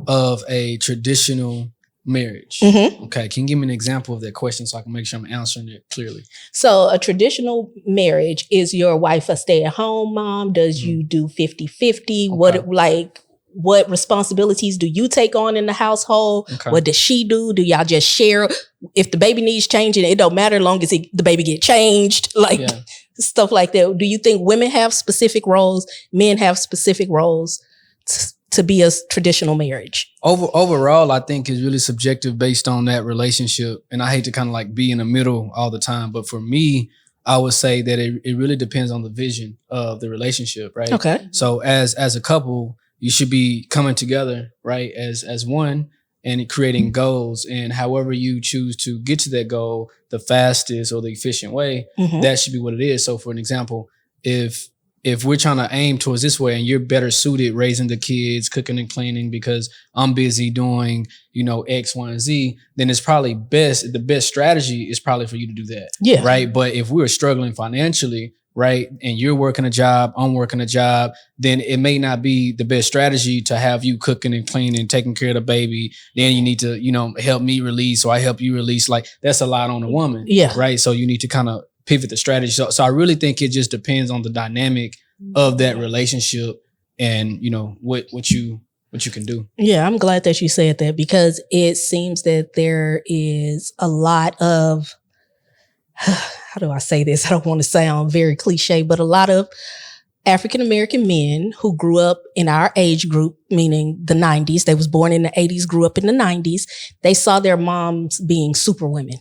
of a traditional marriage? Okay, can you give me an example of that question so I can make sure I'm answering it clearly?
So a traditional marriage, is your wife a stay-at-home mom? Does you do 50-50? What responsibilities do you take on in the household?
Okay.
What does she do? Do y'all just share? If the baby needs changing, it don't matter as long as the baby get changed, stuff like that. Do you think women have specific roles, men have specific roles to be a traditional marriage?
Overall, I think it's really subjective based on that relationship. And I hate to kind of like be in the middle all the time, but for me, I would say that it really depends on the vision of the relationship, right?
Okay.
So as a couple, you should be coming together, right, as one, and creating goals. And however you choose to get to that goal, the fastest or the efficient way, that should be what it is. So for an example, if we're trying to aim towards this way and you're better suited raising the kids, cooking and cleaning because I'm busy doing, you know, X, Y, and Z, then it's probably the best strategy is probably for you to do that.
Yeah.
Right. But if we're struggling financially, right, and you're working a job, I'm working a job, then it may not be the best strategy to have you cooking and cleaning, taking care of the baby. Then you need to, you know, help me release, or I help you release. Like, that's a lot on a woman.
Yeah.
Right. So you need to kind of pivot the strategy. So I really think it just depends on the dynamic of that relationship and, you know, what you can do.
Yeah, I'm glad that you said that, because it seems that there is a lot of, how do I say this? I don't want to sound very cliche, but a lot of African-American men who grew up in our age group, meaning the 90s, they was born in the 80s, grew up in the 90s. They saw their moms being super women.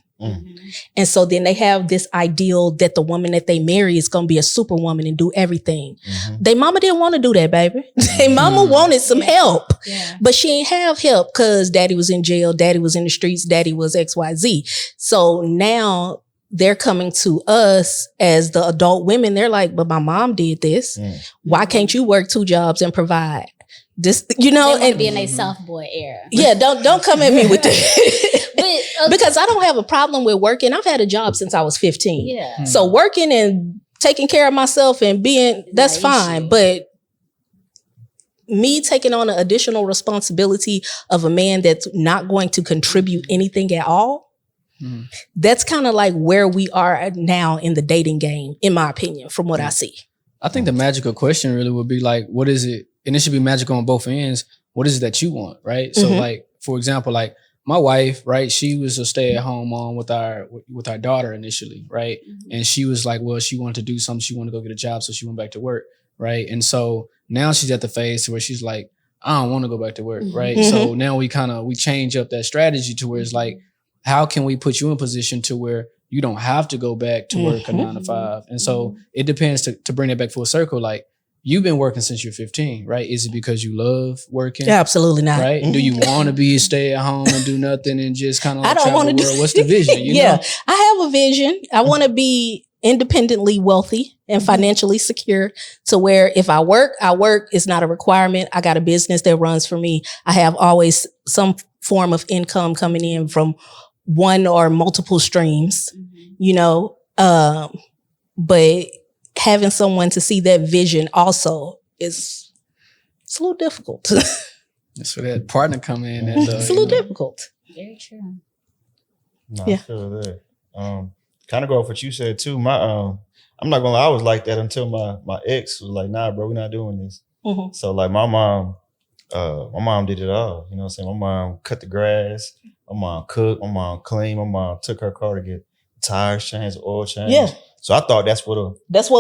And so then they have this ideal that the woman that they marry is going to be a superwoman and do everything. Their mama didn't want to do that, baby. Their mama wanted some help, but she ain't have help because daddy was in jail, daddy was in the streets, daddy was XYZ. So now they're coming to us as the adult women. They're like, but my mom did this. Why can't you work 2 jobs and provide this? You know,
and be in a soft boy era.
Yeah, don't come at me with that. Because I don't have a problem with working. I've had a job since I was 15.
Yeah.
So working and taking care of myself and that's fine. But me taking on an additional responsibility of a man that's not going to contribute anything at all, that's kind of like where we are now in the dating game, in my opinion, from what I see.
I think the magical question really would be like, what is it? And it should be magical on both ends. What is it that you want, right? So like, for example, like my wife, right? She was a stay-at-home mom with our daughter initially, right? And she was like, well, she wanted to do something. She wanted to go get a job, so she went back to work, right? And so now she's at the phase where she's like, I don't want to go back to work, right? So now we change up that strategy to where it's like, how can we put you in a position to where you don't have to go back to work a 9 to 5? And so it depends to bring it back full circle. Like, you've been working since you're 15, right? Is it because you love working?
Yeah, absolutely not.
Right? Do you want to be a stay at home and do nothing and just kind of like
I don't want to do.
What's the vision? You know?
I have a vision. I want to be independently wealthy and financially secure to where if I work, it's not a requirement. I got a business that runs for me. I have always some form of income coming in from one or multiple streams, you know, but having someone to see that vision also it's a little difficult.
That's where that partner come in.
It's a little difficult.
Very true.
No, I feel that. Kind of go off what you said too. I'm not gonna lie, I was like that until my ex was like, nah, bro, we're not doing this. So like my mom did it all. You know what I'm saying? My mom cut the grass, my mom cooked, my mom cleaned, my mom took her car to get tires changed, oil changed.
Yeah.
So I thought that's what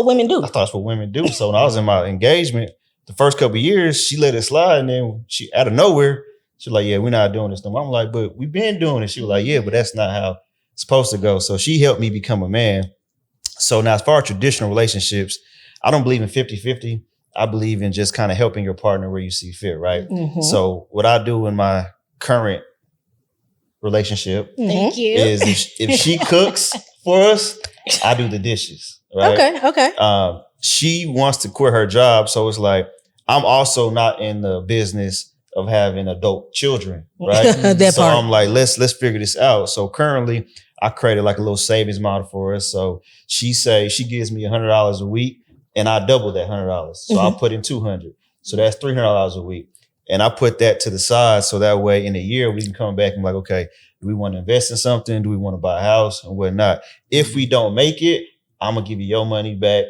women do.
I thought that's what women do. So when I was in my engagement, the first couple of years, she let it slide, and then she out of nowhere, she was like, yeah, we're not doing this no more. I'm like, but we've been doing it. She was like, yeah, but that's not how it's supposed to go. So she helped me become a man. So now as far as traditional relationships, I don't believe in 50-50. I believe in just kind of helping your partner where you see fit, right? So what I do in my current relationship
Thank you.
is if she cooks for us, I do the dishes, right?
Okay.
She wants to quit her job. So it's like, I'm also not in the business of having adult children, right? So part. I'm like, let's figure this out. So currently I created like a little savings model for us. So she gives me $100 a week and I double that $100. So I'll put in $200. So that's $300 a week. And I put that to the side. So that way in a year we can come back and be like, okay, do we want to invest in something? Do we want to buy a house and whatnot? If we don't make it, I'm going to give you your money back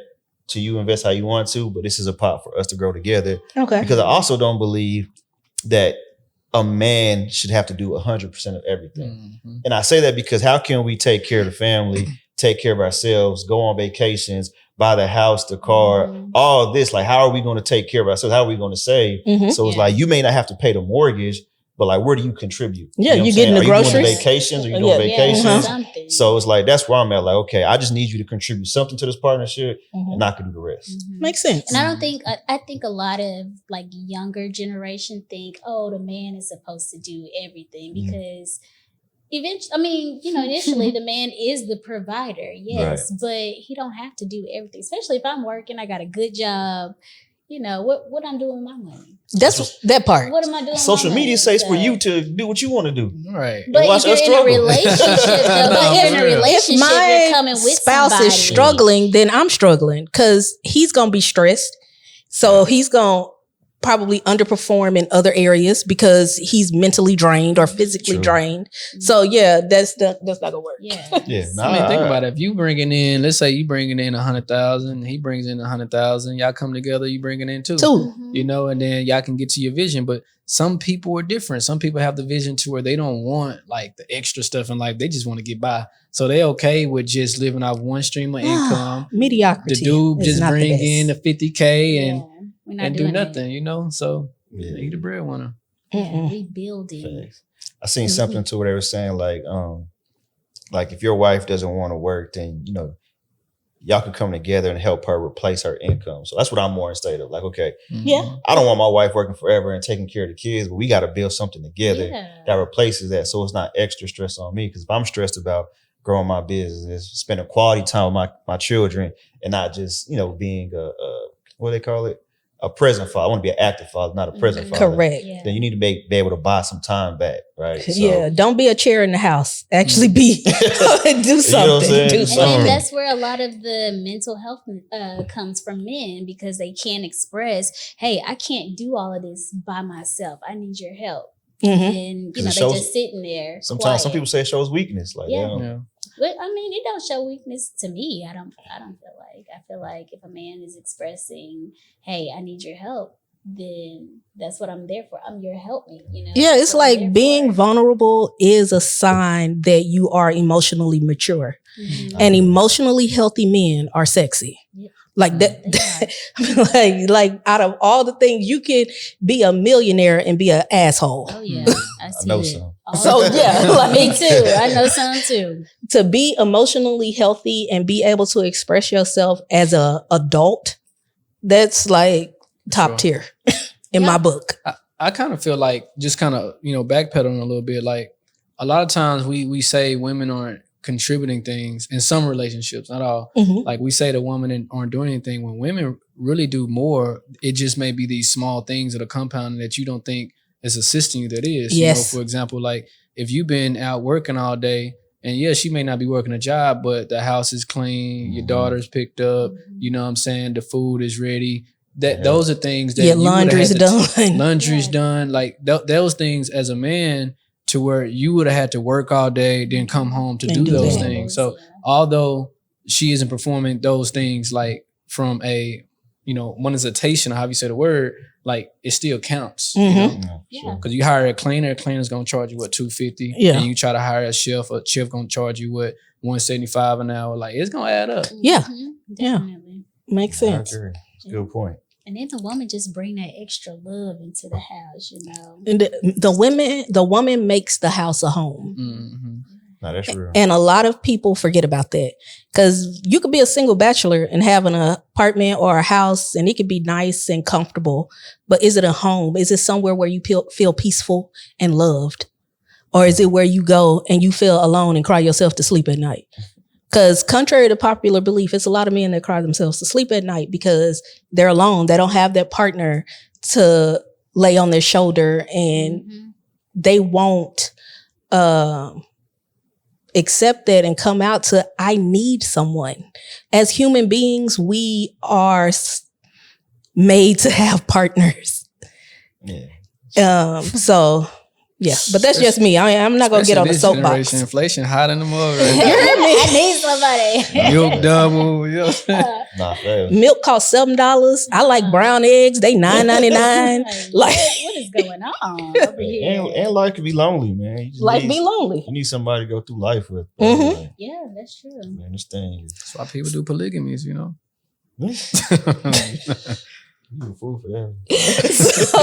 to you invest how you want to, but this is a pot for us to grow together.
Okay.
Because I also don't believe that a man should have to do 100% of everything. And I say that because how can we take care of the family, take care of ourselves, go on vacations, buy the house, the car, all this? Like, how are we going to take care of ourselves? How are we going to save? So it's like, you may not have to pay the mortgage, but like, where do you contribute?
Yeah,
you know
you getting the groceries?
Are you doing vacations? Are you doing vacations? So it's like, that's where I'm at. Like, okay, I just need you to contribute something to this partnership and I can do the rest.
Makes sense.
And I think a lot of like younger generation think, oh, the man is supposed to do everything because initially the man is the provider. Yes, but he don't have to do everything, especially if I'm working, I got a good job. You know, what I'm doing with my money.
That's that part.
What am I doing?
Social media says for you to do what you want to do.
Right.
But if you're in a relationship, you're coming with
spouse
somebody.
is struggling, then I'm struggling because he's going to be stressed. So he's going to probably underperform in other areas because he's mentally drained or physically drained. So yeah, that's not gonna work.
Yeah.
Think about it. If you bringing in, let's say you bringing in 100,000, he brings in 100,000, y'all come together, you bringing in two, you know, and then y'all can get to your vision. But some people are different. Some people have the vision to where they don't want like the extra stuff in life. They just want to get by. So they okay with just living off one stream of income.
Mediocrity.
The dude just bring in the 50K and do nothing, you know? So he the breadwinner.
Rebuilding.
I seen something to where they were saying like if your wife doesn't want to work, then, you know, y'all can come together and help her replace her income. So that's what I'm more in state of. Like, okay, I don't want my wife working forever and taking care of the kids, but we got to build something together that replaces that. So it's not extra stress on me. Because if I'm stressed about growing my business, spending quality time with my children and not just, you know, being what do they call it? A present father. I want to be an active father, not a present father.
Correct.
Then you need to be able to buy some time back, right? So,
don't be a chair in the house. Actually be, do something.
And then that's where a lot of the mental health comes from men because they can't express, hey, I can't do all of this by myself. I need your help. And, you know, they just sitting there.
Sometimes some people say it shows weakness. Like,
But I mean, it don't show weakness to me. I don't feel like. I feel like if a man is expressing, "Hey, I need your help," then that's what I'm there for. I'm your helpmate. You know.
Yeah, it's like being vulnerable is a sign that you are emotionally mature, and emotionally healthy men are sexy. Yeah. Like that, like out of all the things, you could be a millionaire and be an asshole.
Oh yeah, I
know
it.
some.
So yeah, like
me too. I know some too.
To be emotionally healthy and be able to express yourself as a adult, that's like top tier in my book.
I kind of feel like just kind of, you know, backpedaling a little bit. Like a lot of times we say women aren't contributing things in some relationships, not all. Like we say the women aren't doing anything, when women really do more. It just may be these small things that are compounding that you don't think is assisting you that is.
Yes.
For example, like if you've been out working all day, and yeah, she may not be working a job, but the house is clean, your daughter's picked up, you know what I'm saying, the food is ready. Those are things that you
laundry's done.
Laundry's done. Like those things as a man, to where you would have had to work all day, then come home to do those things. So although she isn't performing those things like from a, monetization, or how you say the word, like it still counts. Because you hire a cleaner's gonna charge you what, $250. And you try to hire a chef gonna charge you what, $175 an hour. Like it's gonna add up.
Definitely.
Makes sense.
I agree. It's a good point.
And then the woman just bring that extra love into the house,
And the woman makes the house a home.
No, that's real.
And a lot of people forget about that, because you could be a single bachelor and have an apartment or a house, and it could be nice and comfortable. But is it a home? Is it somewhere where you feel peaceful and loved? Or is it where you go and you feel alone and cry yourself to sleep at night? Because contrary to popular belief, it's a lot of men that cry themselves to sleep at night because they're alone. They don't have that partner to lay on their shoulder, and they won't accept that and come out to, I need someone. As human beings, we are made to have partners. So... yeah, but that's just me. I'm not gonna get on the soapbox.
Inflation hot in the mud.
You heard me? I need somebody.
Milk double.
Milk costs $7. I like brown eggs. They $9.99.
Like, what is going on over here?
And life can be lonely, man.
Be lonely.
You need somebody to go through life with.
Yeah, that's true.
I understand you.
That's why people do polygamies,
You a fool for that.
So,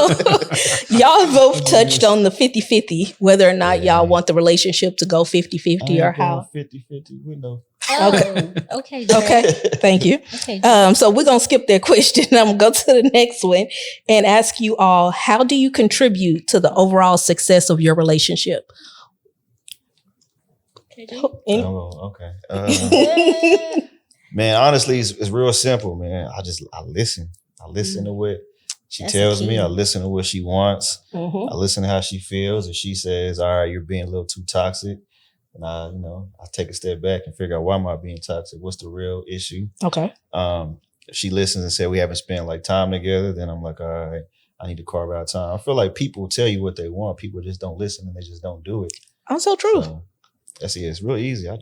y'all both touched on the 50-50, whether or not y'all want the relationship to go 50-50 or how.
50-50, we know.
Okay.
Thank you.
Okay.
So we're going to skip that question. I'm going to go to the next one and ask you all, how do you contribute to the overall success of your relationship?
Okay. Man, honestly, it's real simple, man. I listen. I listen to what she tells me. I listen to what she wants. I listen to how she feels. If she says, all right, you're being a little too toxic, and I take a step back and figure out, why am I being toxic? What's the real issue?
Okay.
If she listens and says we haven't spent like time together, then I'm like, all right, I need to carve out time. I feel like people tell you what they want. People just don't listen, and they just don't do it.
That's so true.
So, it's real easy. I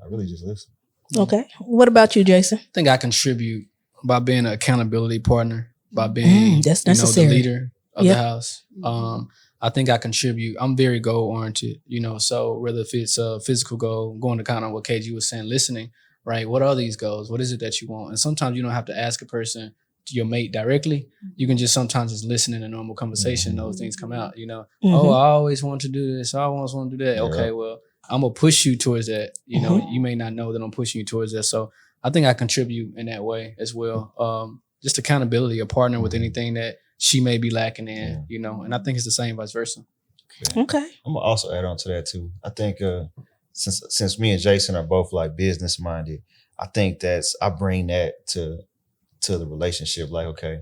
really just listen.
Okay. What about you, Jason?
I think I contribute by being an accountability partner, by being
that's necessary.
The leader of the house. I think I contribute. I'm very goal oriented, so whether if it's a physical goal, going to kind of what KG was saying, listening, right? What are these goals? What is it that you want? And sometimes you don't have to ask a person, your mate, directly. You can just sometimes just listen in a normal conversation. Those things come out, Oh, I always want to do this. I always want to do that. Okay, well, I'm going to push you towards that. You may not know that I'm pushing you towards that. So I think I contribute in that way as well. Just accountability, a partner with anything that she may be lacking in, and I think it's the same vice versa.
Okay.
I'm gonna also add on to that too. I think since me and Jason are both like business minded, I think I bring that to the relationship. Like, okay,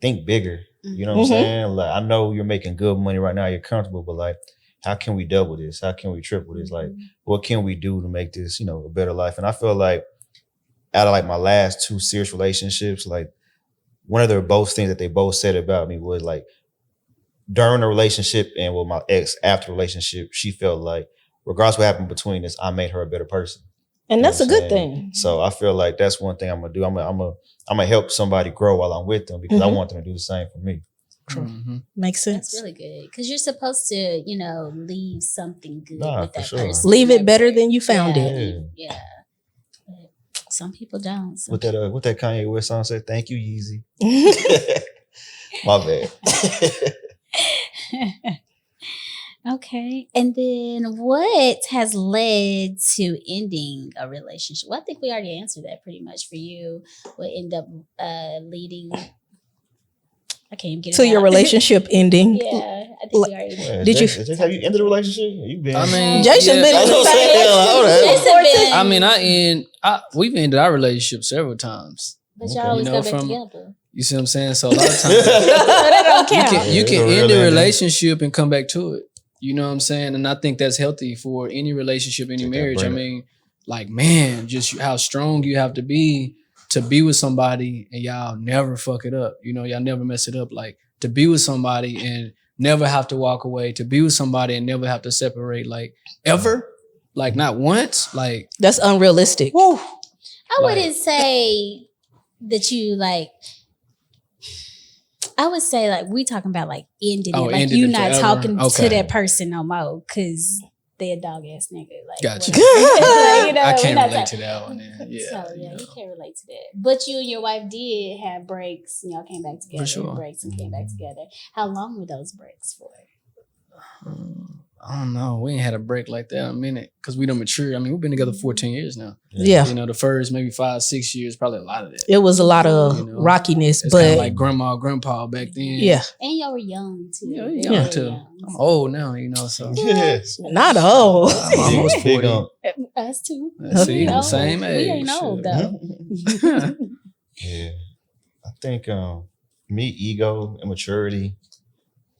think bigger. You know what I'm saying? Like, I know you're making good money right now, you're comfortable, but like, how can we double this? How can we triple this? Like, what can we do to make this, a better life? And I feel like out of like my last 2 serious relationships, like one of the both things that they both said about me was like, during the relationship and with my ex after relationship, she felt like regardless of what happened between us, I made her a better person.
And that's a good thing.
So I feel like that's one thing I'm gonna do. I'm gonna help somebody grow while I'm with them, because I want them to do the same for me.
True. Makes sense.
That's really good, because you're supposed to, leave something good with that person.
Leave it better than you found it.
Yeah. But some people don't.
What that Kanye West song said? Thank you, Yeezy. My bad.
Okay. And then what has led to ending a relationship? Well, I think we already answered that pretty much for you. What ended up leading? I can't even get it
to your
out.
relationship ending.
Yeah, I think we already
Did you?
Have you ended a relationship? You been?
I mean,
Jason been in the same.
We've ended our relationship several times.
But y'all always go back together.
You see what I'm saying? So a lot of times
That don't count.
you can end a relationship and come back to it. You know what I'm saying? And I think that's healthy for any relationship, any marriage. I mean, like, man, just how strong you have to be with somebody and y'all never fuck it up. You know, y'all never mess it up. Like, to be with somebody and never have to walk away, to be with somebody and never have to separate, like, ever, like, not once, like,
that's unrealistic.
Woo. I wouldn't say that you like. I would say like we talking about like ending it, like you not talking to that person no more because they a dog ass nigga. Like,
gotcha.
Like, you know,
I can't relate to that one. Yeah,
so you can't relate to that. But you and your wife did have breaks, and y'all came back together.
For sure.
Breaks and came back together. How long were those breaks for?
I don't know. We ain't had a break like that in a minute because we done mature. I mean, we've been together 14 years now.
Yeah.
You know, the first maybe 5-6 years, probably a lot of that.
It was a lot of rockiness,
it's
but
like grandpa back then.
Yeah.
And y'all were young too.
Yeah, young too. I'm old now, you know, so.
Yes.
Not old.
I'm almost 40.
Us too.
See, the same age.
We ain't old though.
Yeah. I think me, ego, immaturity,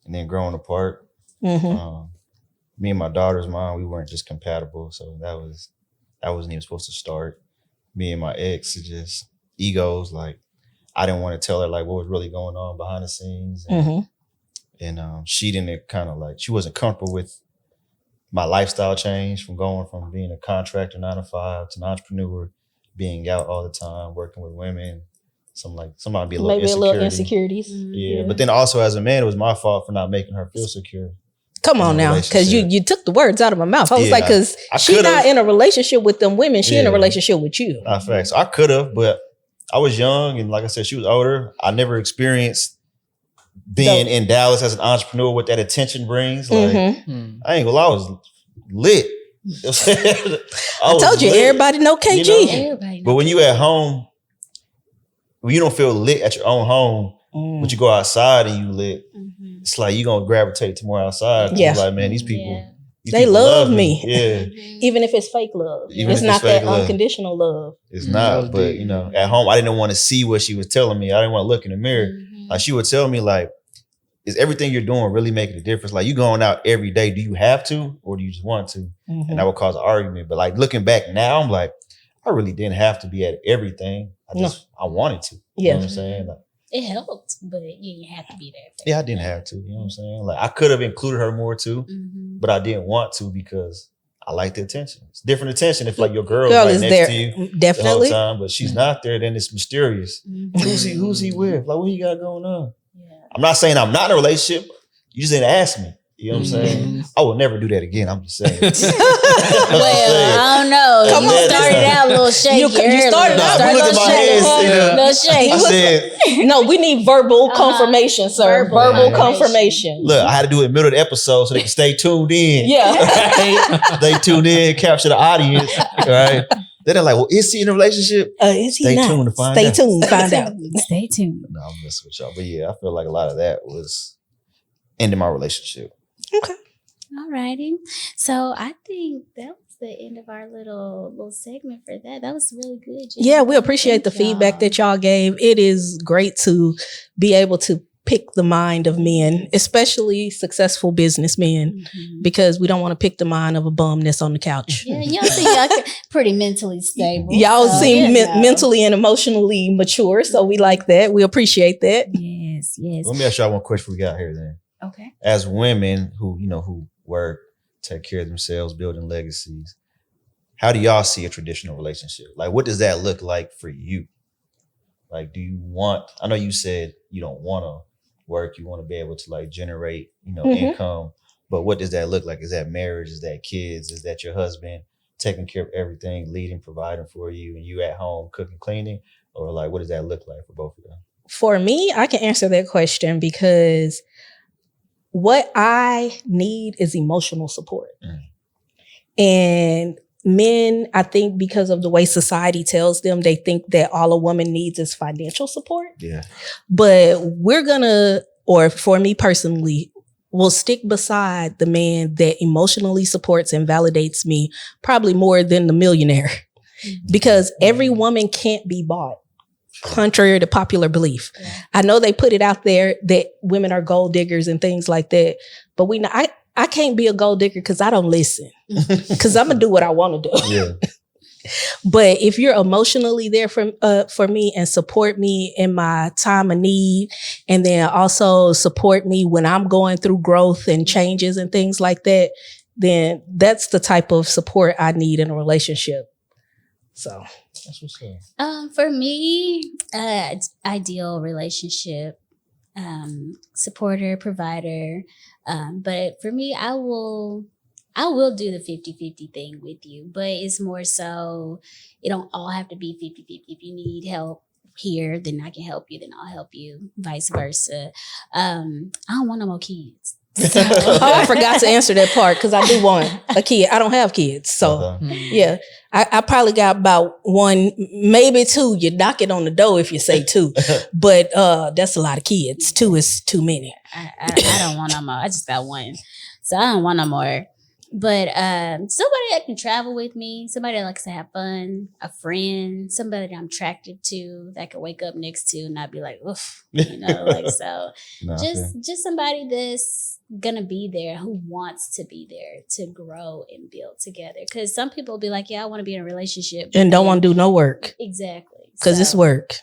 and then growing apart.
Mm-hmm.
Me and my daughter's mom, we weren't just compatible. So that wasn't even supposed to start. Me and my ex, it just egos. Like, I didn't want to tell her like what was really going on behind the scenes. And she didn't kind of like, she wasn't comfortable with my lifestyle change from going from being a contractor 9 to 5 to an entrepreneur, being out all the time, working with women. Somebody be a little
maybe a little insecurities.
Yeah. But then also as a man, it was my fault for not making her feel secure.
Come on now, because you took the words out of my mouth. I was like, because she's not in a relationship with them women. She in a relationship with you.
Not facts. I could have, but I was young. And like I said, she was older. I never experienced being in Dallas as an entrepreneur, what that attention brings. Like, I ain't gonna lie, I was lit.
I told you, everybody know KG.
You know? Everybody know. But when you at home, when you don't feel lit at your own home, but you go outside and you lit, it's like you gonna gravitate to more outside. Yeah. Like, man, these people,
they love me.
Yeah.
Even if it's fake love. It's not that unconditional love.
It's not, but you know, at home, I didn't want to see what she was telling me. I didn't want to look in the mirror. Like, she would tell me like, is everything you're doing really making a difference? Like, you going out every day, do you have to, or do you just want to? And that would cause an argument. But like, looking back now, I'm like, I really didn't have to be at everything. I wanted to. You know what I'm saying? Like,
it helped, but you didn't have to be there.
Yeah, I didn't have to. You know what I'm saying? Like, I could have included her more too, but I didn't want to because I like the attention. It's different attention if like your girl is right next to you
definitely
the whole time, but she's not there. Then it's mysterious. Who's he with? Like, what he got going on? Yeah. I'm not saying I'm not in a relationship. You just didn't ask me. You know what I'm saying? I will never do that again. I'm just saying.
I don't know. You started out a little shaky.
You started out a little shaky.
I said,
no, we need verbal confirmation, sir. Verbal confirmation.
Look, I had to do it in the middle of the episode so they can stay tuned in.
Yeah.
Right? They tuned in, capture the audience. Right? Then they're like, well, is he in a relationship?
Is he not?
Stay tuned to find out.
Find out.
Stay tuned.
No, I'm messing with y'all. But yeah, I feel like a lot of that was ending my relationship.
Okay.
All righty. So I think that was the end of our little segment for that. That was really good. Jen.
Yeah, we appreciate the feedback that y'all gave. It is great to be able to pick the mind of men, especially successful businessmen, because we don't want to pick the mind of a bum that's on the couch.
Yeah, y'all seem like pretty mentally stable.
Y'all seem mentally and emotionally mature, so we like that. We appreciate that.
Yes.
Let me ask y'all one question we got here then.
Okay.
As women who work, take care of themselves, building legacies, how do y'all see a traditional relationship? Like, what does that look like for you? Like, I know you said you don't want to work, you want to be able to like generate, income, but what does that look like? Is that marriage? Is that kids? Is that your husband taking care of everything, leading, providing for you, and you at home cooking, cleaning? Or like, what does that look like for both of them?
For me, I can answer that question because what I need is emotional support. And men, I think because of the way society tells them, they think that all a woman needs is financial support.
Yeah.
But or for me personally, will stick beside the man that emotionally supports and validates me probably more than the millionaire. Because every woman can't be bought, contrary to popular belief. Yeah. I know they put it out there that women are gold diggers and things like that, but I can't be a gold digger because I don't listen. Because I'm gonna do what I want to do.
Yeah.
But if you're emotionally there for me and support me in my time of need, and then also support me when I'm going through growth and changes and things like that, then that's the type of support I need in a relationship. So
that's what's up.
For me, ideal relationship, supporter, provider. But for me, I will do the 50-50 thing with you, but it's more so it don't all have to be 50-50. If you need help here, then I can help you, then I'll help you, vice versa. I don't want no more kids. So.
I forgot to answer that part because I do want a kid. I don't have kids. So yeah, I probably got about one, maybe two. You knock it on the door if you say two, but that's a lot of kids. Two is too many.
I don't want no more. I just got one. So I don't want no more. But somebody that can travel with me, somebody that likes to have fun, a friend, somebody that I'm attracted to, that I can wake up next to and not be like, oof, like so. Just somebody that's gonna be there, who wants to be there to grow and build together. Because some people will be like, yeah, I want to be in a relationship
and don't want to do no work.
Exactly,
because it's work.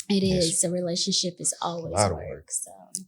It is. A relationship is always work.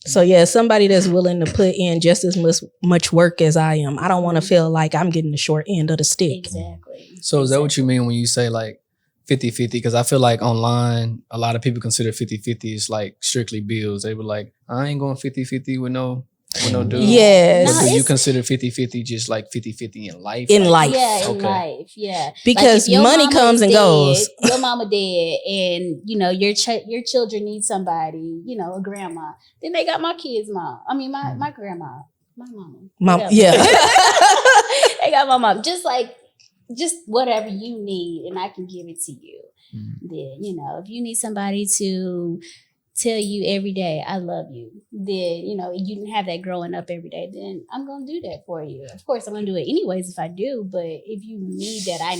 So yeah, somebody that's willing to put in just as much work as I am. I don't want to feel like I'm getting the short end of the stick.
Exactly.
So is that what you mean when you say like 50-50? Because I feel like online, a lot of people consider 50-50 is like strictly bills. They were like, I ain't going 50-50 with no dude.
Yes.
But do you consider 50-50 just like 50-50 in life?
In life.
Yeah, in life. Yeah.
Because like money comes and goes.
Your mama dead and, your children need somebody, a grandma. Then they got my kids' mom. I mean, my grandma. My mama.
Yeah.
They got my mom. Just whatever you need and I can give it to you. Then, if you need somebody to tell you every day, I love you, then, you didn't have that growing up every day, then I'm going to do that for you. Of course, I'm going to do it anyways if I do, but if you need that, I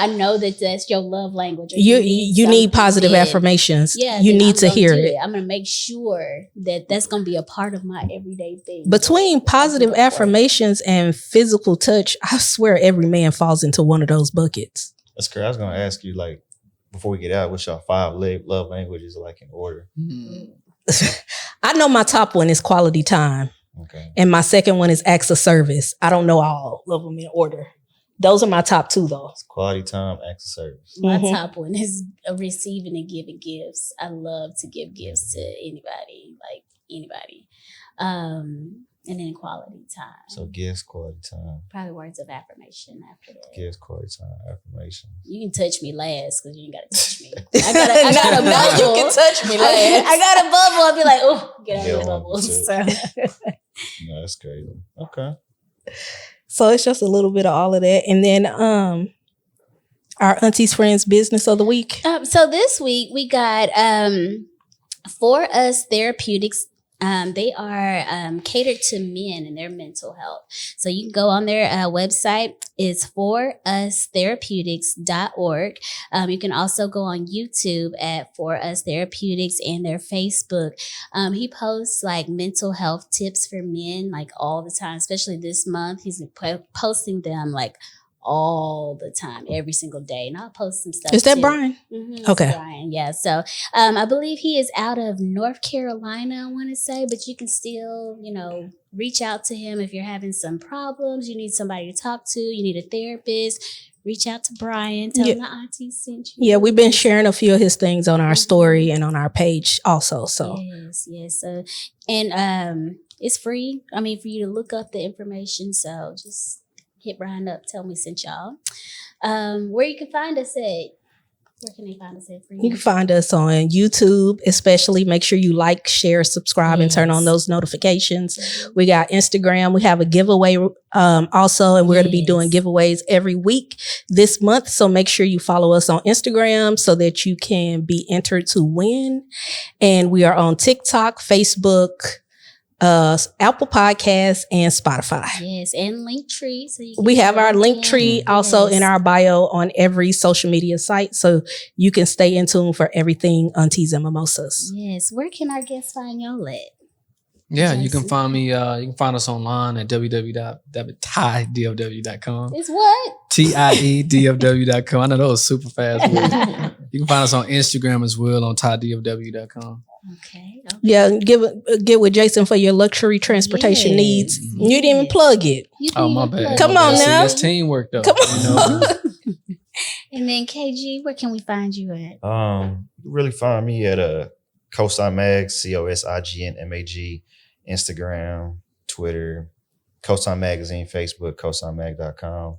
know that that's your love language.
You need positive affirmations.
Yeah,
you need to hear it.
I'm going to make sure that that's going to be a part of my everyday thing.
Between positive affirmations and physical touch, I swear every man falls into one of those buckets.
That's correct. I was going to ask you, like, before we get out, what's your 5 love languages like in order?
I know my top one is quality time.
Okay. And
my second one is acts of service. I don't know all of them in order. Those are my top 2 though.
It's quality time, acts of service.
My top one is receiving and giving gifts. I love to give gifts to anybody. And then quality time.
So gifts, quality time.
Probably words of affirmation after that.
Gifts, quality time, affirmation.
You can touch me last because you ain't got to touch me. I got a bubble.
You can touch me last.
I got a bubble. I'll be like, oh, get out of the bubble. So.
No, that's crazy. Okay.
So it's just a little bit of all of that. And then our Aunties Friends Business of the Week.
So this week we got For Us Therapeutics. They are catered to men and their mental health. So you can go on their website. It's forustherapeutics.org. You can also go on YouTube at For Us Therapeutics and their Facebook. He posts like mental health tips for men like all the time, especially this month. He's posting them like all the time, every single day. And I'll post some stuff.
Is that
too.
Brian?
Mm-hmm,
okay.
Brian, yeah. So I believe he is out of North Carolina, I want to say, but you can still, reach out to him if you're having some problems. You need somebody to talk to. You need a therapist. Reach out to Brian. Tell him the Aunties sent you.
Yeah, we've been sharing a few of his things on our story and on our page also. So
yes. And it's free. I mean, for you to look up the information. So just hit Brian up. Tell me sent y'all. Where you can find us at? Where can they find us at?
You can find us on YouTube, especially. Make sure you like, share, subscribe, and turn on those notifications. We got Instagram. We have a giveaway also, and we're going to be doing giveaways every week this month. So make sure you follow us on Instagram so that you can be entered to win. And we are on TikTok, Facebook, Apple Podcasts, and Spotify.
Yes, and Linktree. So
we have our Linktree also in our bio on every social media site, so you can stay in tune for everything Aunties and Mimosas.
Yes, where can our guests find y'all at?
Yeah, you can find me. You can find us online at www.tiedfw.com.
It's what?
tiedfw.com. I know that was super fast. You can find us on Instagram as well on tiedfw.com.
Okay.
Yeah, get with Jason for your luxury transportation needs. You didn't even plug it.
My bad.
Come on now.
That's teamwork though.
Come on.
And then KG, where can we find you at?
You really find me at Cosign Mag, COSIGNMAG, Instagram, Twitter, Cosign Magazine, Facebook, cosignmag.com.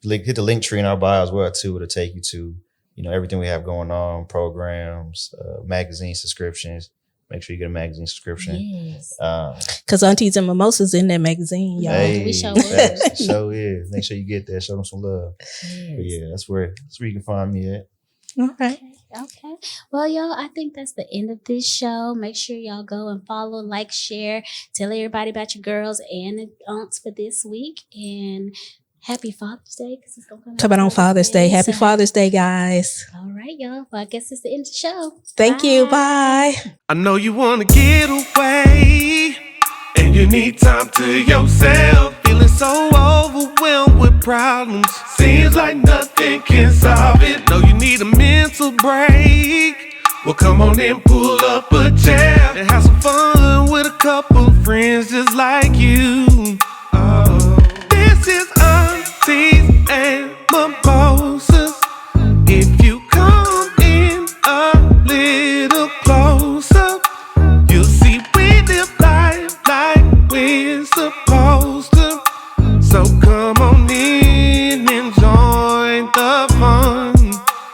Hit the link tree in our bio as well too. It'll take you to everything we have going on, programs, magazine subscriptions. Make sure you get a magazine subscription.
Yes.
Because Aunties and Mimosas in that magazine, y'all.
Hey,
we show
is. Make sure you get that. Show them some love.
Yes.
But yeah, that's where you can find me at.
All right.
Okay. Well, y'all, I think that's the end of this show. Make sure y'all go and follow, like, share, tell everybody about your girls and the aunts for this week. And happy Father's Day, because it's going to come out.
Talk about on Father's Day. Happy Father's Day, guys.
All right, y'all. Well, I guess it's the end of the show.
Thank you. Bye.
I know you wanna get away, and you need time to yourself. Feeling so overwhelmed with problems, seems like nothing can solve it. Know you need a mental break. Well, come on and pull up a chair and have some fun with a couple friends just like you. Oh, this is Aunties and Mimosas. If you come in a little closer, you'll see we live life like we're supposed to. So come on in.